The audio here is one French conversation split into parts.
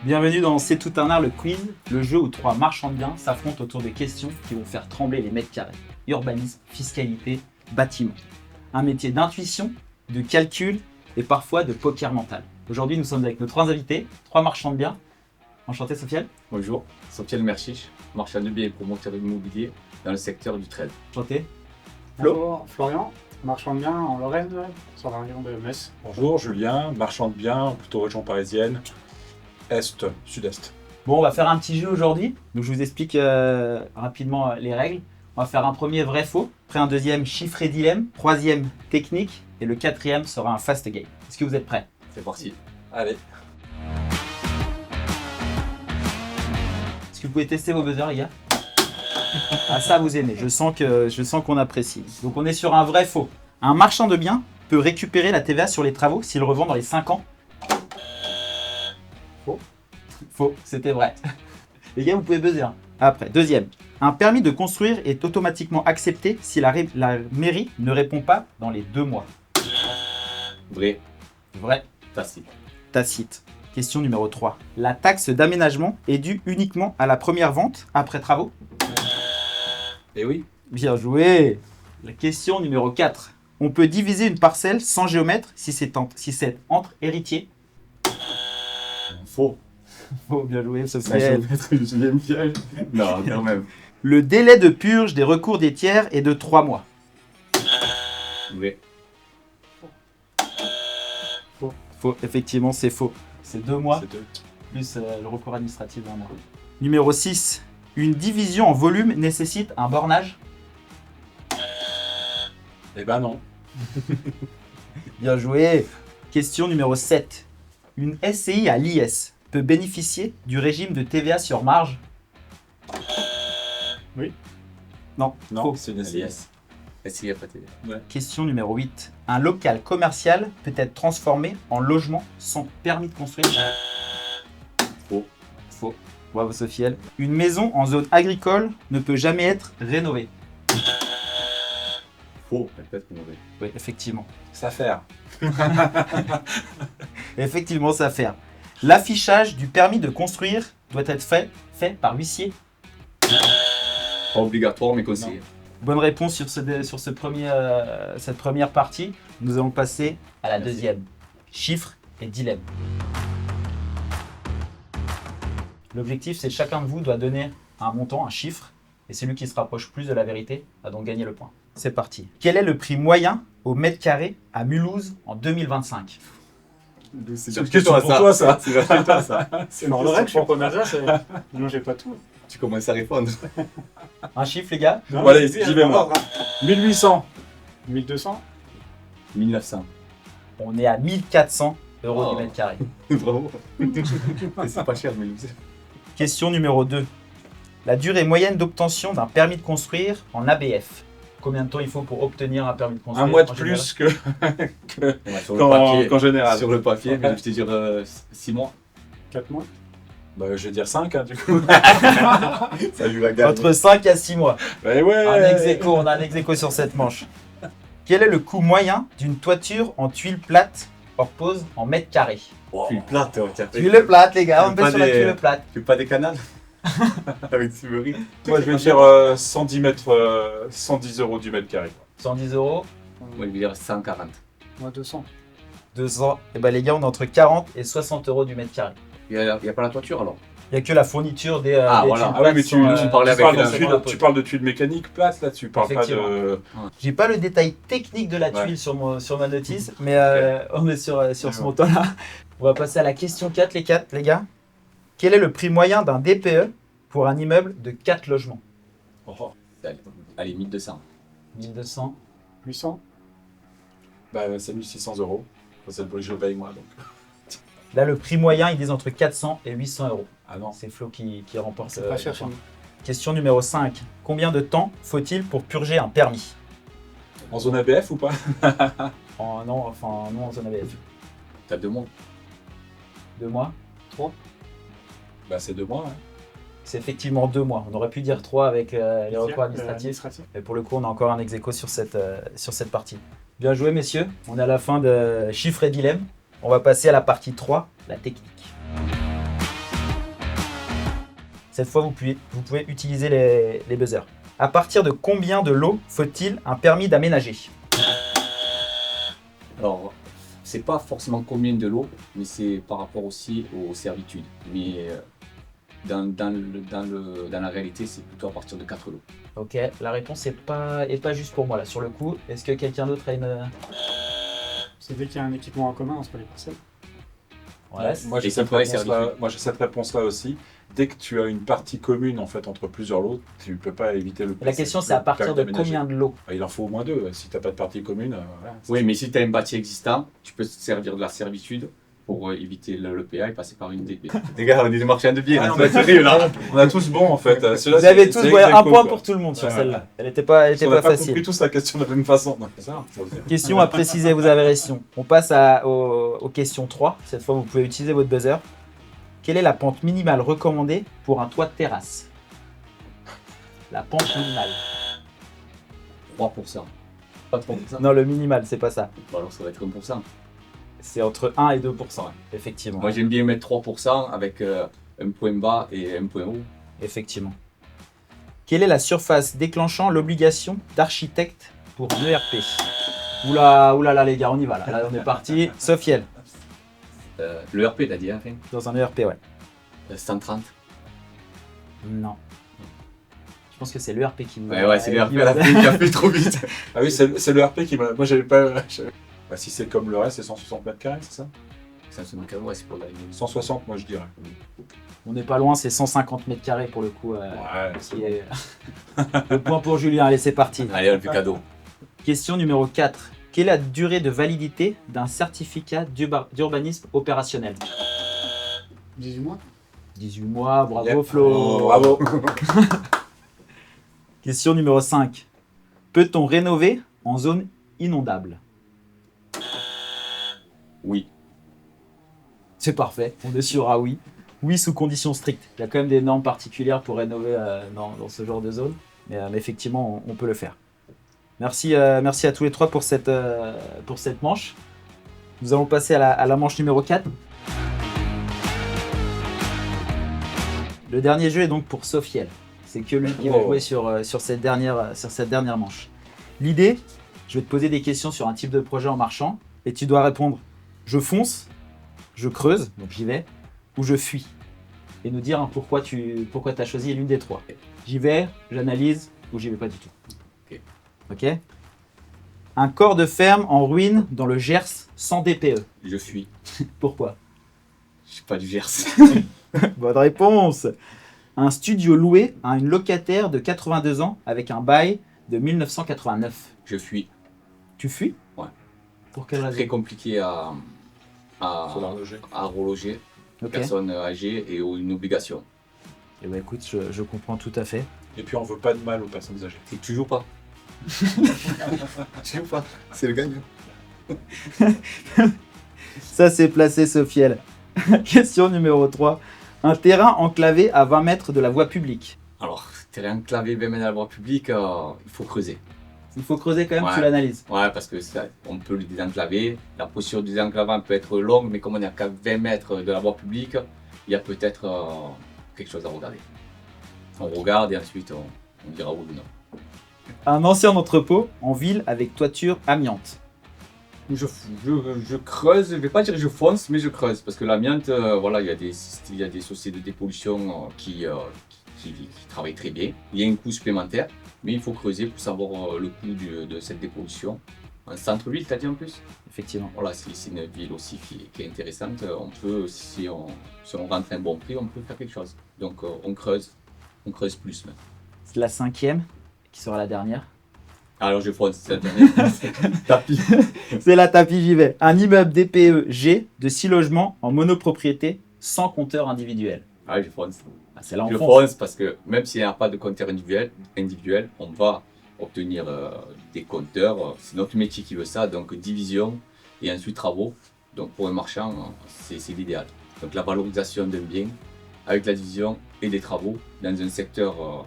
Bienvenue dans C'est tout un art, le quiz, le jeu où trois marchands de biens s'affrontent autour de questions qui vont faire trembler les mètres carrés. Urbanisme, fiscalité, bâtiment. Un métier d'intuition, de calcul et parfois de poker mental. Aujourd'hui, nous sommes avec nos trois invités, trois marchands de biens. Enchanté, Sofiane. Bonjour, Sofiane Merchiche, marchand de biens et promoteur immobilier dans le secteur du trade. Enchanté. Bonjour, Florian, marchand de biens en Lorraine, sur la région de Metz. Bonjour, Julien, marchand de biens, plutôt région parisienne, est, sud-est. Bon, on va faire un petit jeu aujourd'hui. Donc, je vous explique rapidement les règles. On va faire un premier vrai-faux, après un deuxième chiffre et dilemme, troisième technique et le quatrième sera un fast game. Est-ce que vous êtes prêts? C'est parti. Allez. Est-ce que vous pouvez tester vos buzzers, les gars? Ah, ça vous aimez, je sens qu'on apprécie. Donc on est sur un vrai-faux. Un marchand de biens peut récupérer la TVA sur les travaux s'il revend dans les 5 ans. Faux. Faux, c'était vrai. Les gars, vous pouvez buzzer. Après, deuxième. Un permis de construire est automatiquement accepté si la mairie ne répond pas dans les 2 mois. Vrai, Vrai. tacite. Tacite. Question numéro 3. La taxe d'aménagement est due uniquement à la première vente après travaux. Et oui, Bien joué. La question numéro 4. On peut diviser une parcelle sans géomètre si c'est entre héritiers. Faux. Oh, bien joué, ça Sofiane. Julien piège. non, quand même. Le délai de purge des recours des tiers est de 3 mois. Vrai, Faux, effectivement, c'est faux. C'est 2 mois, C'est deux. plus le recours administratif d'un mois. Numéro 6. Une division en volume nécessite un bornage. Eh ben non. Bien joué. Question numéro 7. Une SCI à l'IS peut bénéficier du régime de TVA sur marge. Non, Non, faux. c'est une alias. Est-ce qu'il y a pas de télé? Question numéro 8. Un local commercial peut être transformé en logement sans permis de construire. Faux. Faux. Bravo Sofiane. Une maison en zone agricole ne peut jamais être rénovée. Faux, peut-être qu'on aurait. Oui, effectivement. Ça faire. Effectivement, ça fait. L'affichage du permis de construire doit être fait par huissier. Pas obligatoire, mais conseillé. Bonne réponse sur cette première partie. Nous allons passer à la Merci. deuxième. Chiffre et dilemme. L'objectif, c'est que chacun de vous doit donner un montant, un chiffre, et celui qui se rapproche plus de la vérité va donc gagner le point. C'est parti. Quel est le prix moyen au mètre carré à Mulhouse en 2025? C'est une question pour toi, ça. C'est pour toi, ça. C'est En Lorraine, je suis pas Alsace, non, j'ai pas tout. Tu commences à répondre. Un chiffre, les gars? Bon, allez, j'y vais moi. 1800. 1200. 1900. On est à 1400 euros Oh. du mètre carré. Bravo. C'est pas cher, mais Question numéro 2. La durée moyenne d'obtention d'un permis de construire en ABF. Combien de temps il faut pour obtenir un permis de construire? Un mois de en général? plus que sur le papier. qu'en général. Sur le papier, mais je te dire 6 mois. 4 mois. Bah, je vais dire 5, hein, du coup. Ça lui va gagner. Entre 5 à 6 mois. Mais ouais. Un ex-aequo, on a un ex-aequo sur cette manche. Quel est le coût moyen d'une toiture en tuiles plates hors pose en mètres carrés? Tuile plate, tiens. Tuile plate, les gars, on Pas met sur la des- tuile plate. Tu veux pas des canals avec Siberie? Moi, je vais dire 110 euros du mètre carré. 110 euros, Moi, je vais dire 140. Moi, 200. 200. Et ben les gars, on est entre 40 et 60 euros du mètre carré. Il n'y a pas la toiture alors? Il n'y a que la fourniture des, Ah, des voilà. tuiles Ah ouais, mais plates tu, sont, tu parlais avec parles la- de tuiles, tu parles de tuiles mécaniques plates, là, tu parles pas Effectivement. de... J'ai pas le détail technique de la Ouais. tuile sur ma notice, mais on est sur ce bon. montant-là. On va passer à la question 4, les gars. Quel est le prix moyen d'un DPE pour un immeuble de 4 logements? Oh. Allez, 1200. 1200. 800. Bah, c'est 1600 euros. Enfin, c'est le prix que je paye, moi, donc... Là, le prix moyen, ils disent entre 400 et 800 euros. Ah non. C'est Flo qui remporte. C'est pas cher le chez point. nous. Question numéro 5. Combien de temps faut-il pour purger un permis? En zone ABF ou pas? Non, en zone ABF. T'as 2 mois. 2 mois? Bah, c'est 2 mois, hein. C'est effectivement 2 mois. On aurait pu dire 3 avec les recours administratifs. Mais pour le coup, on a encore un ex-aequo sur cette partie. Bien joué, messieurs. On est à la fin de chiffres et dilemme. On va passer à la partie 3, la technique. Cette fois, vous pouvez utiliser les buzzers. À partir de combien de lots faut-il un permis d'aménager? Alors, c'est pas forcément combien de lots, mais c'est par rapport aussi aux servitudes. Mais dans la réalité, c'est plutôt à partir de 4 lots. Ok, la réponse est pas juste pour moi là. Sur le coup, est-ce que quelqu'un d'autre a une... C'est dès qu'il y a un équipement en commun entre les parcelles. Ouais, Moi, j'ai Et cette ça peut être réponse-là. Moi, j'ai cette réponse-là aussi. Dès que tu as une partie commune en fait entre plusieurs lots, tu ne peux pas éviter le. la question, c'est à partir de combien de lots? Il en faut au moins 2. Si tu n'as pas de partie commune, voilà. Oui, mais si tu as un bâti existant, tu peux te servir de la servitude pour éviter le PA et passer par une DP. Les gars, on est des marchands de biens, Ah, hein, non, c'est pas sérieux là. On a tous bon en fait. Vous avez tous un point pour tout le monde sur Ouais. celle-là. Elle était pas On n'a pas facile. compris tous la question de la même façon. Donc, c'est ça. Question à préciser, vous avez raison. On passe aux questions 3. Cette fois, vous pouvez utiliser votre buzzer. Quelle est la pente minimale recommandée pour un toit de terrasse? La pente minimale. 3%. Pas 3%. Non, le minimal, c'est pas ça. Bon, alors ça va être 1%. C'est entre 1 et 2%, effectivement. Moi j'aime bien mettre 3% avec un point bas et un point haut. Effectivement. Quelle est la surface déclenchant l'obligation d'architecte pour un ERP? Oula là les gars, on y va là. Là on est parti. Sofiel, Le RP, t'as dit, hein, dans un ERP, ouais. 130. Non. Je pense que c'est l'ERP qui me... Ouais, c'est le RP qui à la me- fin qui a fait trop vite. Ah oui, c'est le RP qui m'a. Moi, j'avais pas. Bah, si c'est comme le reste, c'est 160 mètres carrés, c'est ça? Ça se manque, ouais, c'est pour la 160, moi je dirais. On n'est pas loin, c'est 150 mètres carrés pour le coup. Ouais, c'est Qui est... Le point pour Julien, allez c'est parti. Allez, on le fait cadeau. Question numéro 4. Quelle est la durée de validité d'un certificat d'urbanisme opérationnel? 18 mois. 18 mois, bravo Yep. Flo. Oh, bravo. Question numéro 5. Peut-on rénover en zone inondable? Oui. C'est parfait, on est sur oui. Oui, sous conditions strictes. Il y a quand même des normes particulières pour rénover dans ce genre de zone. Mais effectivement, on peut le faire. Merci à tous les trois pour cette manche. Nous allons passer à la manche numéro 4. Le dernier jeu est donc pour Sofiel. C'est que lui qui va jouer sur cette dernière manche. L'idée, je vais te poser des questions sur un type de projet en marchant et tu dois répondre je fonce, je creuse, donc j'y vais, ou je fuis. Et nous dire pourquoi tu as choisi l'une des trois. J'y vais, j'analyse ou j'y vais pas du tout. Ok. Un corps de ferme en ruine dans le Gers sans DPE. Je fuis. Pourquoi? Je suis pas du Gers. Bonne réponse. Un studio loué à une locataire de 82 ans avec un bail de 1989. Je fuis. Tu fuis? Ouais. Pour quelle raison? Très compliqué à reloger. Ok. Personne âgée et une obligation. Eh ben écoute, je comprends tout à fait. Et puis on veut pas de mal aux personnes âgées. C'est toujours pas. Toujours pas. C'est le gagnant. Ça c'est placé Sofiel. Question numéro 3. Un terrain enclavé à 20 mètres de la voie publique. Alors, terrain enclavé, même dans la voie publique, il faut creuser. Il faut creuser quand même, Ouais. tu l'analyses. Ouais, parce que on peut le désenclaver. La procédure du désenclavement peut être longue, mais comme on est qu'à 20 mètres de la voie publique, il y a peut-être quelque chose à regarder. On regarde et ensuite on dira oui ou non. Un ancien entrepôt en ville avec toiture amiante. Je creuse, je vais pas dire je fonce, mais je creuse. Parce que l'amiante, voilà, il y a des sociétés de dépollution qui travaillent très bien. Il y a un coût supplémentaire, mais il faut creuser pour savoir le coût de cette dépollution. En centre-ville, tu as dit en plus? Effectivement. Voilà, c'est une ville aussi qui est intéressante. On peut, si on rentre un bon prix, on peut faire quelque chose. Donc on creuse plus même. C'est la 5e qui sera la dernière. Alors je fonce, c'est la dernière. Tapis. C'est la tapis, j'y vais. Un immeuble DPE G de 6 logements en monopropriété sans compteur individuel. Ah, je fonce. Ah, c'est là Je on fonce. fonce parce que même s'il n'y a pas de compteur individuel, on va obtenir des compteurs. C'est notre métier qui veut ça, donc division et ensuite travaux. Donc pour un marchand, c'est l'idéal. Donc la valorisation d'un bien avec la division et des travaux dans un secteur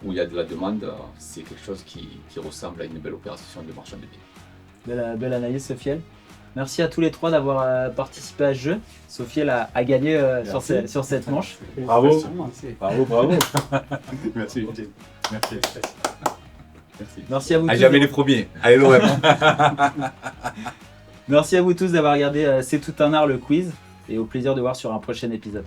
où il y a de la demande, c'est quelque chose qui ressemble à une belle opération de marchand de biens. Belle analyse, Sofiel. Merci à tous les trois d'avoir participé à ce jeu. Sophie elle a gagné sur cette manche. Bravo. Merci. Bravo. Merci. Merci. Merci à vous À tous. jamais les premiers. Allez l'OM. Merci à vous tous d'avoir regardé C'est tout un art le quiz et au plaisir de voir sur un prochain épisode.